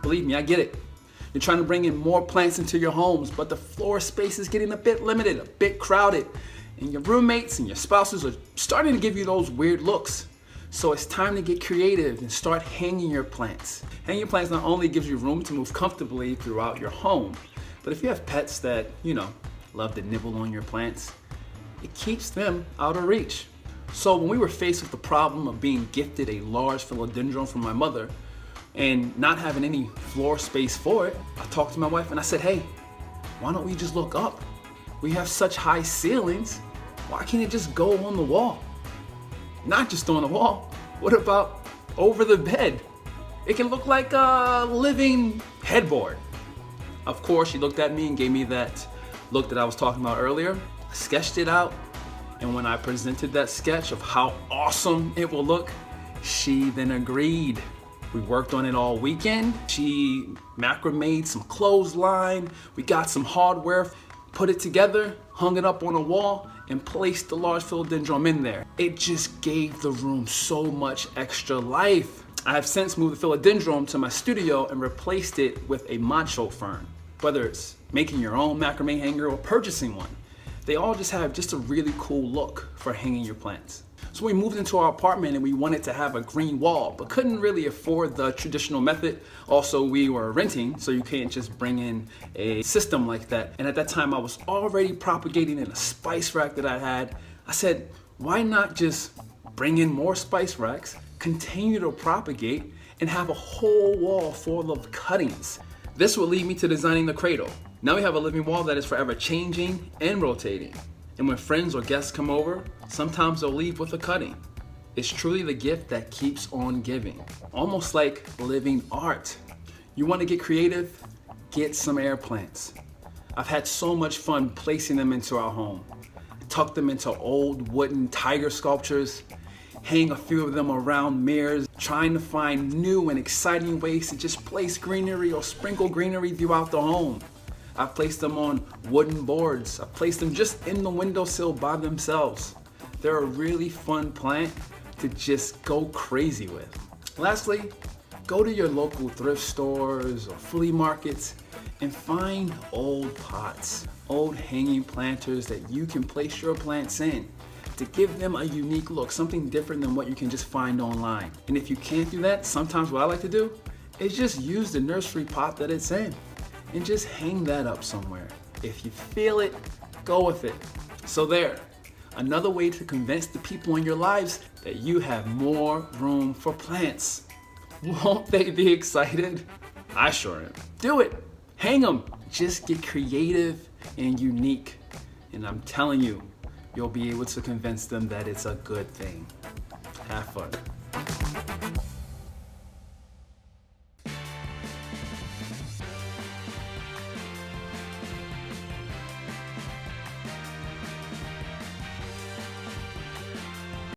Believe me, I get it. You're trying to bring in more plants into your homes, but the floor space is getting a bit limited, a bit crowded, and your roommates and your spouses are starting to give you those weird looks. So it's time to get creative and start hanging your plants. Hanging plants not only gives you room to move comfortably throughout your home, but if you have pets that, love to nibble on your plants, it keeps them out of reach. So when we were faced with the problem of being gifted a large philodendron from my mother and not having any floor space for it, I talked to my wife and I said, hey, why don't we just look up? We have such high ceilings. Why can't it just go on the wall? Not just on the wall. What about over the bed? It can look like a living headboard. Of course, she looked at me and gave me that look that I was talking about earlier. I sketched it out, and when I presented that sketch of how awesome it will look, she then agreed. We worked on it all weekend. She macrame'd some clothesline. We got some hardware, put it together, hung it up on a wall, and placed the large philodendron in there. It just gave the room so much extra life. I have since moved the philodendron to my studio and replaced it with a macho fern. Whether it's making your own macrame hanger or purchasing one, they all just have just a really cool look for hanging your plants. So we moved into our apartment and we wanted to have a green wall, but couldn't really afford the traditional method. Also, we were renting, so you can't just bring in a system like that. And at that time, I was already propagating in a spice rack that I had. I said, why not just bring in more spice racks, continue to propagate, and have a whole wall full of cuttings? This will lead me to designing the cradle. Now we have a living wall that is forever changing and rotating. And when friends or guests come over, sometimes they'll leave with a cutting. It's truly the gift that keeps on giving, almost like living art. You want to get creative? Get some air plants. I've had so much fun placing them into our home. Tuck them into old wooden tiger sculptures, hang a few of them around mirrors, trying to find new and exciting ways to just place greenery or sprinkle greenery throughout the home. I've placed them on wooden boards. I've placed them just in the windowsill by themselves. They're a really fun plant to just go crazy with. Lastly, go to your local thrift stores or flea markets and find old pots, old hanging planters that you can place your plants in to give them a unique look, something different than what you can just find online. And if you can't do that, sometimes what I like to do is just use the nursery pot that it's in and just hang that up somewhere. If you feel it, go with it. So there, another way to convince the people in your lives that you have more room for plants. Won't they be excited? I sure am. Do it, hang them. Just get creative and unique. And I'm telling you, you'll be able to convince them that it's a good thing. Have fun.